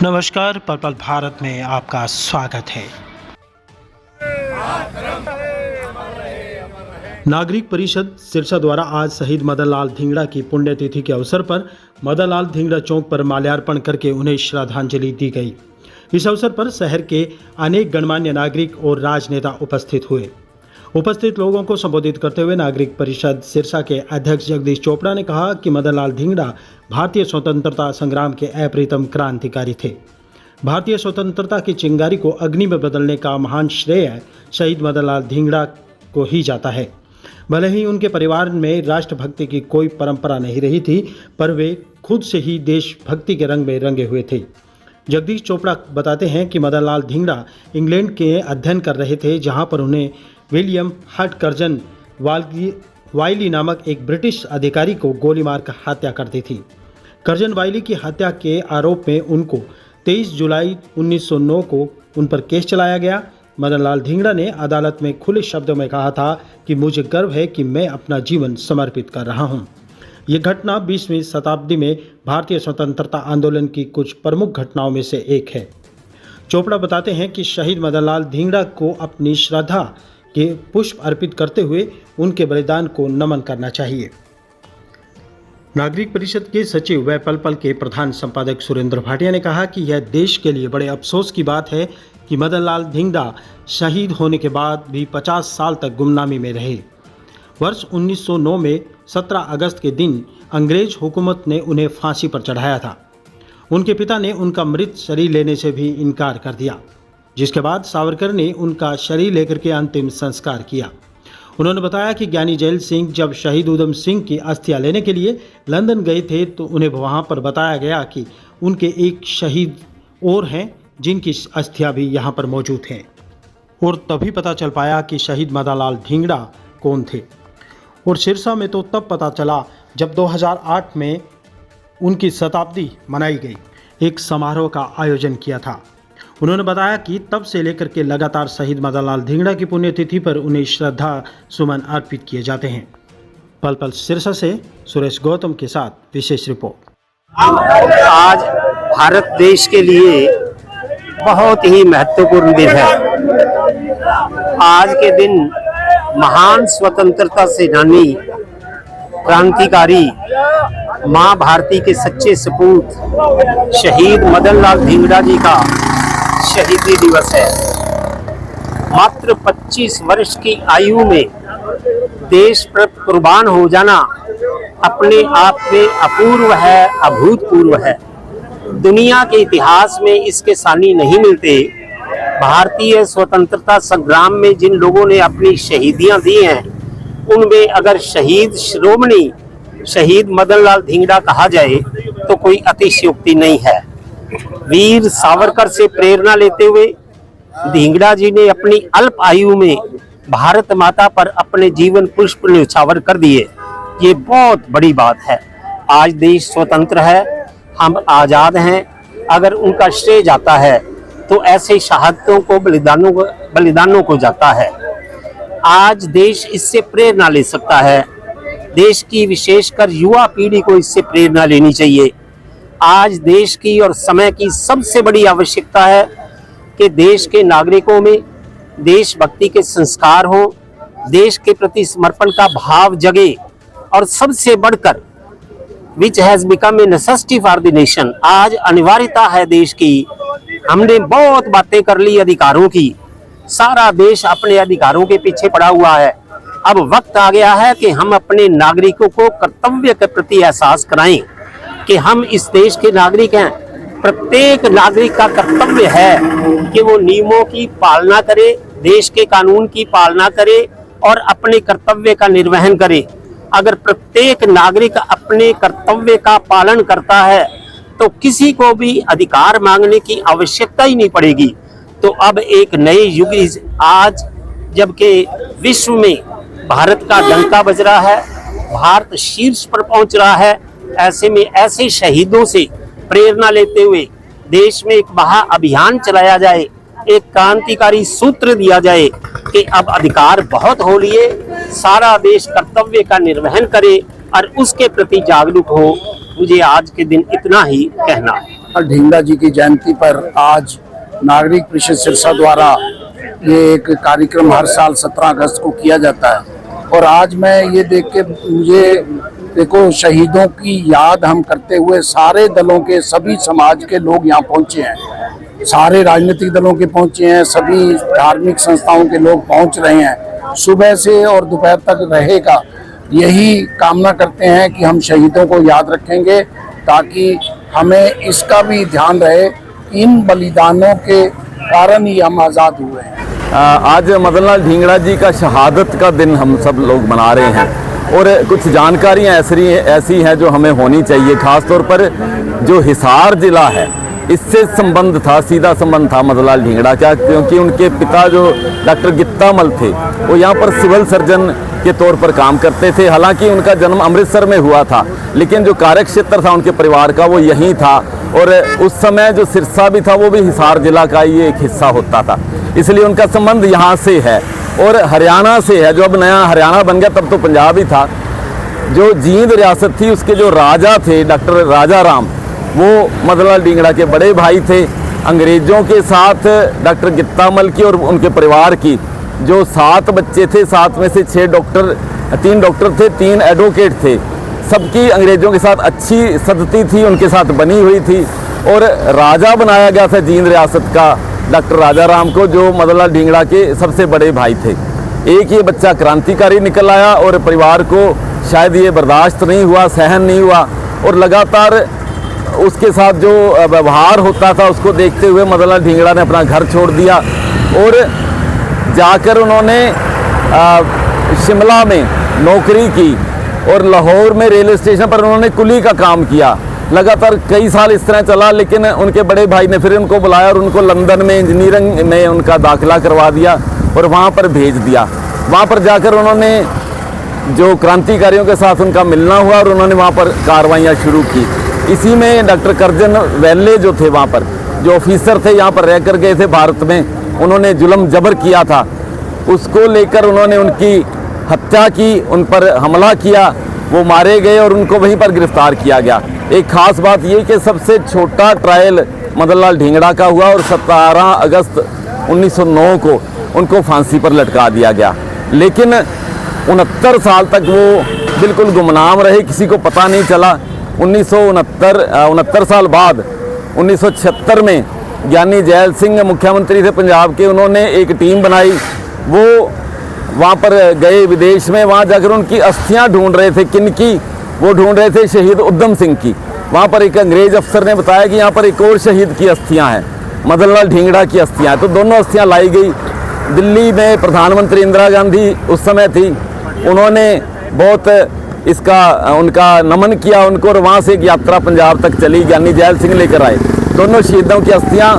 नमस्कार, पर्पल भारत में आपका स्वागत है। नागरिक परिषद सिरसा द्वारा आज शहीद मदन लाल धिंगड़ा की पुण्यतिथि के अवसर पर मदन लाल धिंगड़ा चौक पर माल्यार्पण करके उन्हें श्रद्धांजलि दी गई। इस अवसर पर शहर के अनेक गणमान्य नागरिक और राजनेता उपस्थित हुए। उपस्थित लोगों को संबोधित करते हुए नागरिक परिषद सिरसा के अध्यक्ष जगदीश चोपड़ा ने कहा कि मदन लाल धिंगड़ा भारतीय स्वतंत्रता संग्राम के अप्रियतम क्रांतिकारी थे। भारतीय स्वतंत्रता की चिंगारी को अग्नि में बदलने का महान श्रेय शहीद मदन लाल धिंगड़ा को ही जाता है। भले ही उनके परिवार में राष्ट्रभक्ति की कोई परंपरा नहीं रही थी, पर वे खुद से ही देशभक्ति के रंग में रंगे हुए थे। जगदीश चोपड़ा बताते हैं कि मदन लाल धिंगड़ा इंग्लैंड के अध्ययन कर रहे थे, जहां पर उन्हें विलियम हट कर्जन वाइली नामक एक ब्रिटिश अधिकारी को गोली मारकर हत्या कर दी थी। कर्जन वाइली की हत्या के आरोप में उनको 23 जुलाई 1909 को उन पर केस चलाया गया। मदन लाल धिंगड़ा ने अदालत में खुले शब्दों में कहा था कि मुझे गर्व है कि मैं अपना जीवन समर्पित कर रहा हूं। ये घटना 20वीं शताब्दी में भारतीय स्वतंत्रता आंदोलन की कुछ प्रमुख घटनाओं में से एक है। चोपड़ा बताते हैं कि शहीद मदन लाल धिंगड़ा को अपनी श्रद्धा के पुष्प अर्पित करते हुए उनके बलिदान को नमन करना चाहिए। नागरिक परिषद के सचिव व पल के प्रधान संपादक सुरेंद्र भाटिया ने कहा कि यह देश के लिए बड़े अफसोस की बात है कि मदन लाल धिंगड़ा शहीद होने के बाद भी 50 साल तक गुमनामी में रहे। वर्ष 1909 में 17 अगस्त के दिन अंग्रेज हुकूमत ने उन्हें फांसी पर चढ़ाया था। उनके पिता ने उनका मृत शरीर लेने से भी इनकार कर दिया, जिसके बाद सावरकर ने उनका शरीर लेकर के अंतिम संस्कार किया। उन्होंने बताया कि ज्ञानी जैल सिंह जब शहीद उधम सिंह की अस्थियां लेने के लिए लंदन गए थे तो उन्हें वहां पर बताया गया कि उनके एक शहीद और हैं जिनकी अस्थियां भी यहां पर मौजूद हैं, और तभी पता चल पाया कि शहीद मदन लाल धिंगड़ा कौन थे। और सिरसा में तो तब पता चला जब 2008 में उनकी शताब्दी मनाई गई, एक समारोह का आयोजन किया था। उन्होंने बताया कि तब से लेकर के लगातार शहीद मदन लाल धिंगड़ा की पुण्यतिथि पर उन्हें श्रद्धा सुमन अर्पित किए जाते हैं। पल सिरसा से सुरेश गौतम के साथ विशेष रिपोर्ट। आज भारत देश के लिए बहुत ही महत्वपूर्ण दिन है। आज के दिन महान स्वतंत्रता सेनानी, क्रांतिकारी, मां भारती के सच्चे सपूत शहीद मदन लाल धिंगड़ा जी का शहीदी दिवस है। मात्र 25 वर्ष की आयु में देश पर कुर्बान हो जाना अपने आप में अपूर्व है, अभूतपूर्व है। दुनिया के इतिहास में इसके सानी नहीं मिलते। भारतीय स्वतंत्रता संग्राम में जिन लोगों ने अपनी शहीदियां दी हैं, उनमें अगर शहीद शिरोमणि शहीद मदन लाल धिंगड़ा कहा जाए तो कोई अतिशयोक्ति नहीं है। वीर सावरकर से प्रेरणा लेते हुए धिंगड़ा जी ने अपनी अल्प आयु में भारत माता पर अपने जीवन पुष्प न्यौछावर कर दिए। ये बहुत बड़ी बात है। आज देश स्वतंत्र है, हम आज़ाद हैं। अगर उनका श्रेय जाता है तो ऐसे शहादतों को, बलिदानों को जाता है। आज देश इससे प्रेरणा ले सकता है। देश की विशेषकर युवा पीढ़ी को इससे प्रेरणा लेनी चाहिए। आज देश की और समय की सबसे बड़ी आवश्यकता है कि देश के नागरिकों में देशभक्ति के संस्कार हों, देश के प्रति समर्पण का भाव जगे, और सबसे बढ़कर which has become a necessity for the nation, आज अनिवार्यता है देश की। हमने बहुत बातें कर ली अधिकारों की, सारा देश अपने अधिकारों के पीछे पड़ा हुआ है। अब वक्त आ गया है कि हम अपने नागरिकों को कर्तव्य के प्रति एहसास कराएं कि हम इस देश के नागरिक हैं। प्रत्येक नागरिक का कर्तव्य है कि वो नियमों की पालना करे, देश के कानून की पालना करे और अपने कर्तव्य का निर्वहन करे। अगर प्रत्येक नागरिक अपने कर्तव्य का पालन करता है तो किसी को भी अधिकार मांगने की आवश्यकता ही नहीं पड़ेगी। तो अब एक नए युग आज जबकि विश्व में भारत का डंका बज रहा है, भारत शीर्ष पर पहुंच रहा है, ऐसे में ऐसे शहीदों से प्रेरणा लेते हुए देश में एक महा अभियान चलाया जाए, एक क्रांतिकारी सूत्र दिया जाए कि अब अधिकार बहुत हो लिए, सारा देश कर्तव्य का निर्वहन करे और उसके प्रति जागरूक हो। मुझे आज के दिन इतना ही कहना है। ढींगरा जी की जयंती पर आज नागरिक परिषद सिरसा द्वारा ये एक कार्यक्रम हर साल 17 अगस्त को किया जाता है। और आज मैं ये देख के मुझे देखो शहीदों की याद हम करते हुए सारे दलों के सभी समाज के लोग यहाँ पहुँचे हैं, सारे राजनीतिक दलों के पहुँचे हैं, सभी धार्मिक संस्थाओं के लोग पहुँच रहे हैं। सुबह से और दोपहर तक रहेगा। यही कामना करते हैं कि हम शहीदों को याद रखेंगे ताकि हमें इसका भी ध्यान रहे इन बलिदानों के कारण ही हम आज़ाद हुए हैं। आज मदन लाल ढींगरा जी का शहादत का दिन हम सब लोग मना रहे हैं और कुछ जानकारियां ऐसी हैं जो हमें होनी चाहिए। खास तौर पर जो हिसार जिला है इससे संबंध था, सीधा संबंध था मदन लाल ढींगरा का, क्योंकि उनके पिता जो डॉक्टर गित्तामल थे वो यहाँ पर सिविल सर्जन के तौर पर काम करते थे। हालांकि उनका जन्म अमृतसर में हुआ था, लेकिन जो कार्यक्षेत्र था उनके परिवार का वो यहीं था। और उस समय जो सिरसा भी था वो भी हिसार जिला का ही एक हिस्सा होता था, इसलिए उनका संबंध यहाँ से है। और हरियाणा से है, जो अब नया हरियाणा बन गया, तब तो पंजाब ही था। जो जींद रियासत थी उसके जो राजा थे डॉक्टर राजा राम, वो मदन लाल ढींगरा के बड़े भाई थे। अंग्रेज़ों के साथ डॉक्टर गित्तामल की और उनके परिवार की जो 7 बच्चे थे, 7 में से 3 डॉक्टर थे, 3 एडवोकेट थे। सबकी अंग्रेज़ों के साथ अच्छी सदती थी, उनके साथ बनी हुई थी। और राजा बनाया गया था जींद रियासत का डॉक्टर राजा राम को, जो मदन लाल ढींगरा के सबसे बड़े भाई थे। एक ये बच्चा क्रांतिकारी निकल आया और परिवार को शायद ये बर्दाश्त नहीं हुआ, सहन नहीं हुआ, और लगातार उसके साथ जो व्यवहार होता था उसको देखते हुए मदन लाल ढींगरा ने अपना घर छोड़ दिया और जाकर उन्होंने शिमला में नौकरी की और लाहौर में रेलवे स्टेशन पर उन्होंने कुली का काम किया। लगातार कई साल इस तरह चला, लेकिन उनके बड़े भाई ने फिर उनको बुलाया और उनको लंदन में इंजीनियरिंग में उनका दाखिला करवा दिया और वहाँ पर भेज दिया। वहाँ पर जाकर उन्होंने जो क्रांतिकारियों के साथ उनका मिलना हुआ और उन्होंने वहाँ पर कार्रवाइयाँ शुरू की। इसी में डॉक्टर करजन वैले जो थे वहाँ पर, जो ऑफिसर थे, यहाँ पर रह कर गए थे भारत में, उन्होंने जुल्म जबर किया था, उसको लेकर उन्होंने उनकी हत्या की, उन पर हमला किया, वो मारे गए और उनको वहीं पर गिरफ्तार किया गया। एक खास बात ये कि सबसे छोटा ट्रायल मदन लाल ढींगरा का हुआ और 17 अगस्त 1909 को उनको फांसी पर लटका दिया गया। लेकिन 69 साल तक वो बिल्कुल गुमनाम रहे, किसी को पता नहीं चला। 69 साल बाद 1976 में ज्ञानी जैल सिंह मुख्यमंत्री थे पंजाब के, उन्होंने एक टीम बनाई। वो वहाँ पर गए विदेश में, वहाँ जाकर उनकी अस्थियाँ ढूंढ रहे थे। किनकी? वो ढूंढ रहे थे शहीद उधम सिंह की। वहाँ पर एक अंग्रेज अफसर ने बताया कि यहाँ पर एक और शहीद की अस्थियाँ हैं, मदन लाल ढींगरा की अस्थियाँ। तो दोनों अस्थियाँ लाई गई। दिल्ली में प्रधानमंत्री इंदिरा गांधी उस समय थी, उन्होंने बहुत इसका उनका नमन किया उनको, और वहाँ से एक यात्रा पंजाब तक चली, ज्ञानी जैल सिंह लेकर आए। दोनों शहीदों की अस्थियाँ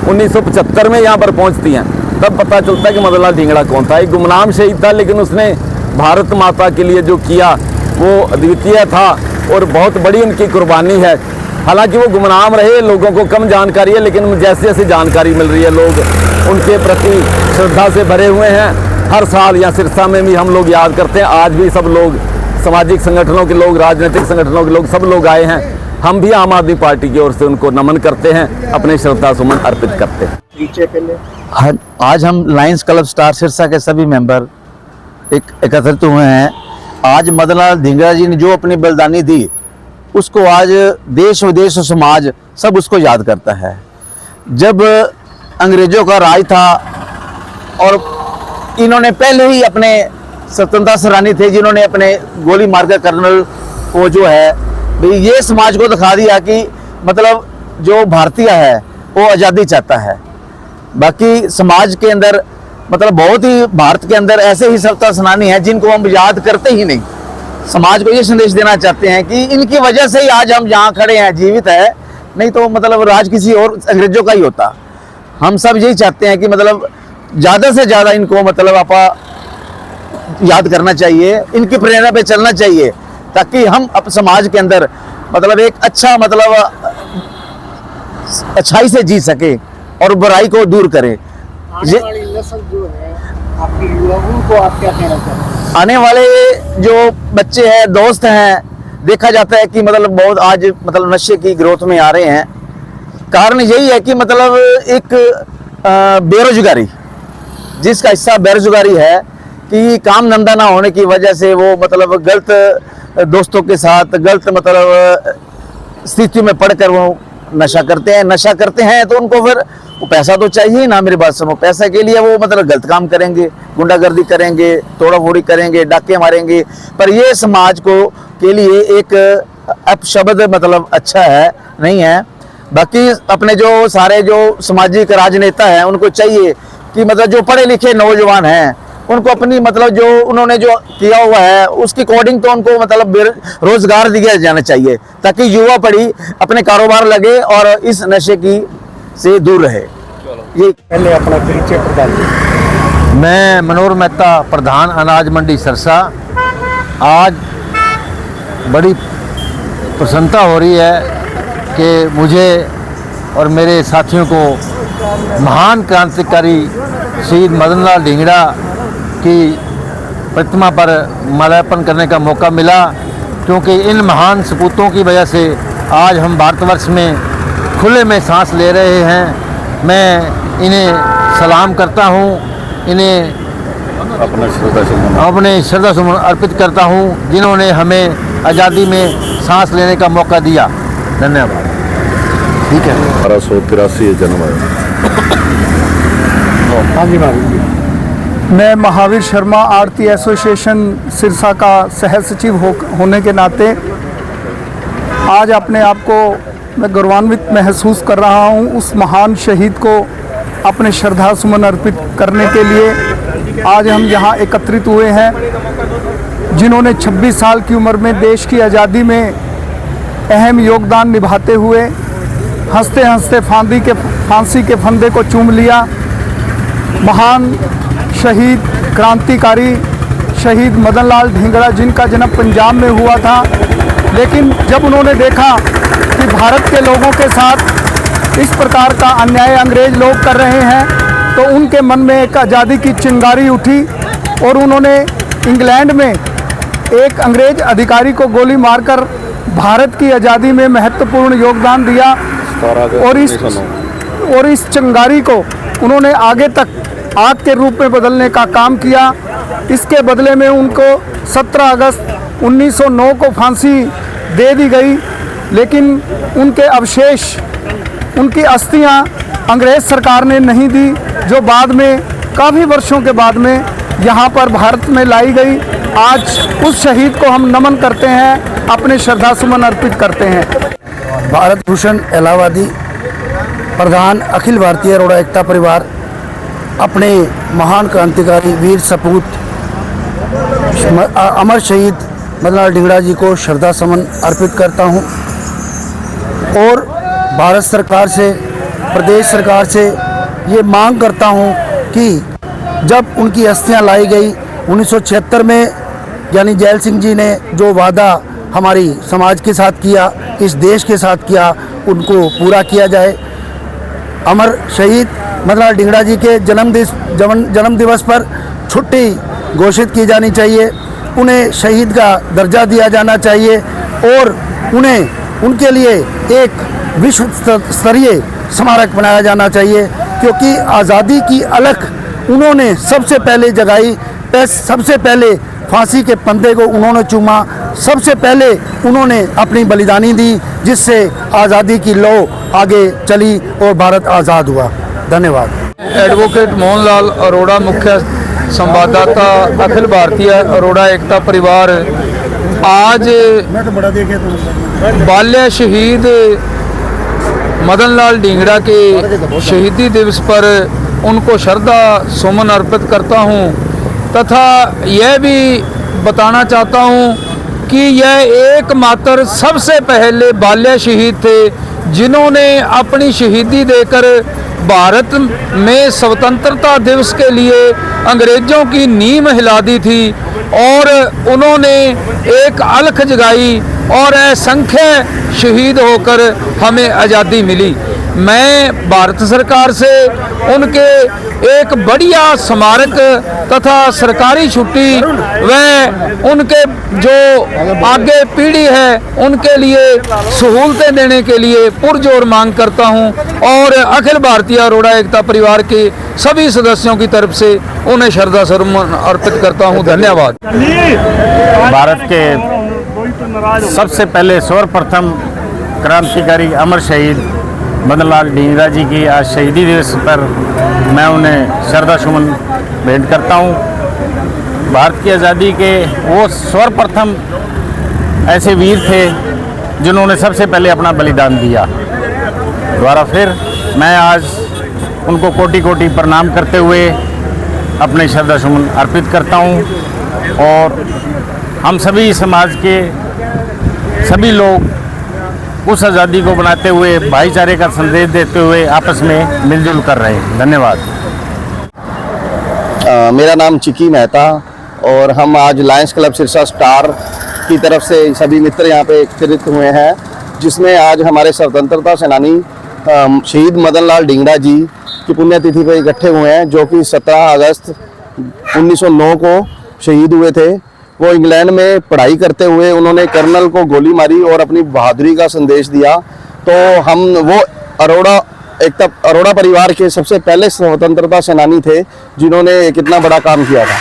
1975 में यहाँ पर पहुँचती हैं। तब पता चलता है कि मदन लाल ढींगरा कौन था। एक गुमनाम शहीद था, लेकिन उसने भारत माता के लिए जो किया वो अद्वितीय था और बहुत बड़ी उनकी कुर्बानी है। हालांकि वो गुमनाम रहे, लोगों को कम जानकारी है, लेकिन जैसे जैसे जानकारी मिल रही है लोग उनके प्रति श्रद्धा से भरे हुए हैं। हर साल यहाँ सिरसा में भी हम लोग याद करते हैं। आज भी सब लोग, सामाजिक संगठनों के लोग, राजनीतिक संगठनों के लोग, सब लोग आए हैं। हम भी आम आदमी पार्टी की ओर से उनको नमन करते हैं, अपने श्रद्धा सुमन अर्पित करते हैं। आज हम लायंस क्लब स्टार सिरसा के सभी मेंबर एकत्रित हुए हैं। आज मदन लाल ढींगरा जी ने जो अपनी बलिदानी दी उसको आज देश विदेश और समाज सब उसको याद करता है। जब अंग्रेजों का राज था और इन्होंने पहले ही अपने स्वतंत्रता सेनानी थे जिन्होंने अपने गोली मारकर कर्नल को जो है भाई ये समाज को दिखा दिया कि मतलब जो भारतीय है वो आज़ादी चाहता है। बाकी समाज के अंदर मतलब बहुत ही भारत के अंदर ऐसे ही स्वतंत्रता सेनानी हैं जिनको हम याद करते ही नहीं। समाज को ये संदेश देना चाहते हैं कि इनकी वजह से ही आज हम यहाँ खड़े हैं, जीवित है, नहीं तो मतलब राज किसी और अंग्रेजों का ही होता। हम सब यही चाहते हैं कि मतलब ज़्यादा से ज़्यादा इनको मतलब आप याद करना चाहिए, इनकी प्रेरणा पे चलना चाहिए, ताकि हम समाज के अंदर मतलब एक अच्छा मतलब अच्छाई से जी सके और बुराई को दूर करें। आने वाली नस्ल जो है आपकी युवाओं को आप क्या कहना चाहते हैं? आने वाले जो बच्चे हैं, दोस्त हैं, देखा जाता है कि मतलब बहुत आज मतलब नशे की ग्रोथ में आ रहे हैं। कारण यही है कि मतलब एक बेरोजगारी, जिसका हिस्सा बेरोजगारी है कि काम धंधा ना होने की वजह से वो मतलब गलत दोस्तों के साथ गलत मतलब स्थिति में पड़कर वो नशा करते हैं तो उनको फिर वो पैसा तो चाहिए ना, मेरी बात सुनो, पैसे के लिए वो मतलब गलत काम करेंगे, गुंडागर्दी करेंगे, तोड़ा फोड़ी करेंगे, डाके मारेंगे। पर ये समाज को के लिए एक अपशब्द मतलब अच्छा है नहीं है। बाकी अपने जो सारे जो सामाजिक राजनेता हैं उनको चाहिए कि मतलब जो पढ़े लिखे नौजवान हैं उनको अपनी मतलब जो उन्होंने जो किया हुआ है उसके अकॉर्डिंग तो उनको मतलब रोजगार दिया जाना चाहिए, ताकि युवा पढ़ी अपने कारोबार लगे और इस नशे की से दूर रहे। ये पहले अपना परिचय प्रदान। मैं मनोहर मेहता, प्रधान अनाज मंडी सिरसा। आज बड़ी प्रसन्नता हो रही है कि मुझे और मेरे साथियों को महान क्रांतिकारी शहीद मदन लाल ढींगड़ा की प्रतिमा पर माल्यार्पण करने का मौका मिला, क्योंकि इन महान सपूतों की वजह से आज हम भारतवर्ष में खुले में सांस ले रहे हैं। मैं इन्हें सलाम करता हूं, इन्हें अपने श्रद्धा सुमन अर्पित करता हूं, जिन्होंने हमें आज़ादी में सांस लेने का मौका दिया। धन्यवाद। ठीक है। 1283 जन्म है। मैं महावीर शर्मा, आरती एसोसिएशन सिरसा का सह सचिव होने के नाते आज अपने आप को मैं गौरवान्वित महसूस कर रहा हूं उस महान शहीद को अपने श्रद्धा सुमन अर्पित करने के लिए आज हम यहाँ एकत्रित हुए हैं, जिन्होंने 26 साल की उम्र में देश की आज़ादी में अहम योगदान निभाते हुए हंसते हंसते फांसी के फंदे को चूम लिया। महान शहीद क्रांतिकारी शहीद मदन लाल ढींगड़ा, जिनका जन्म पंजाब में हुआ था, लेकिन जब उन्होंने देखा कि भारत के लोगों के साथ इस प्रकार का अन्याय अंग्रेज लोग कर रहे हैं, तो उनके मन में एक आज़ादी की चिंगारी उठी और उन्होंने इंग्लैंड में एक अंग्रेज अधिकारी को गोली मारकर भारत की आज़ादी में महत्वपूर्ण योगदान दिया और इस चिंगारी को उन्होंने आगे तक आग के रूप में बदलने का काम किया। इसके बदले में उनको 17 अगस्त 1909 को फांसी दे दी गई, लेकिन उनके अवशेष, उनकी अस्थियां अंग्रेज सरकार ने नहीं दी, जो बाद में काफ़ी वर्षों के बाद में यहाँ पर भारत में लाई गई। आज उस शहीद को हम नमन करते हैं, अपने श्रद्धा सुमन अर्पित करते हैं। भारत भूषण इलाहाबादी, प्रधान अखिल भारतीय अरोड़ा एकता परिवार, अपने महान क्रांतिकारी वीर सपूत अमर शहीद मदन लाल ढींगड़ा जी को श्रद्धा सुमन अर्पित करता हूं और भारत सरकार से, प्रदेश सरकार से ये मांग करता हूं कि जब उनकी अस्थियां लाई गई 1976 में, यानी जैल सिंह जी ने जो वादा हमारी समाज के साथ किया, इस देश के साथ किया, उनको पूरा किया जाए। अमर शहीद मदन लाल ढींगड़ा जी के जन्म दिवस पर छुट्टी घोषित की जानी चाहिए, उन्हें शहीद का दर्जा दिया जाना चाहिए और उन्हें उनके लिए एक विश्व स्तरीय स्मारक बनाया जाना चाहिए, क्योंकि आज़ादी की अलख उन्होंने सबसे पहले जगाई, सबसे पहले फांसी के फंदे को उन्होंने चूमा, सबसे पहले उन्होंने अपनी बलिदानी दी, जिससे आज़ादी की लौ आगे चली और भारत आज़ाद हुआ। धन्यवाद। एडवोकेट मोहनलाल अरोड़ा, मुख्य संवाददाता अखिल भारतीय अरोड़ा एकता परिवार। आज बाल्य शहीद मदन लाल ढींगड़ा के शहीदी दिवस पर उनको श्रद्धा सुमन अर्पित करता हूं, तथा यह भी बताना चाहता हूं कि यह एकमात्र सबसे पहले बाल्य शहीद थे जिन्होंने अपनी शहीदी देकर भारत में स्वतंत्रता दिवस के लिए अंग्रेज़ों की नींव हिला दी थी और उन्होंने एक अलख जगाई और असंख्य शहीद होकर हमें आज़ादी मिली। मैं भारत सरकार से उनके एक बढ़िया स्मारक तथा सरकारी छुट्टी व उनके जो आगे पीढ़ी है उनके लिए सहूलतें देने के लिए पुरजोर मांग करता हूं और अखिल भारतीय अरोड़ा एकता परिवार के सभी सदस्यों की तरफ से उन्हें श्रद्धा सुमन अर्पित करता हूं। धन्यवाद। भारत के सबसे पहले सर्वप्रथम क्रांतिकारी अमर शहीद मदन लाल ढींगरा जी की आज शहीदी दिवस पर मैं उन्हें श्रद्धा सुमन भेंट करता हूं। भारत की आज़ादी के वो सर्वप्रथम ऐसे वीर थे जिन्होंने सबसे पहले अपना बलिदान दिया। दोबारा फिर मैं आज उनको कोटि कोटि प्रणाम करते हुए अपने श्रद्धा सुमन अर्पित करता हूं और हम सभी समाज के सभी लोग उस आज़ादी को बनाते हुए भाईचारे का संदेश देते हुए आपस में मिलजुल कर रहे हैं। धन्यवाद। मेरा नाम चिकी मेहता और हम आज लायंस क्लब सिरसा स्टार की तरफ से सभी मित्र यहाँ पे एकत्रित हुए हैं, जिसमें आज हमारे स्वतंत्रता सेनानी शहीद मदन लाल ढींगरा जी की पुण्यतिथि पर इकट्ठे हुए हैं, जो कि 17 अगस्त 1909 को शहीद हुए थे। वो इंग्लैंड में पढ़ाई करते हुए उन्होंने कर्नल को गोली मारी और अपनी बहादुरी का संदेश दिया। तो हम वो अरोड़ा परिवार के सबसे पहले स्वतंत्रता सेनानी थे जिन्होंने कितना बड़ा काम किया था।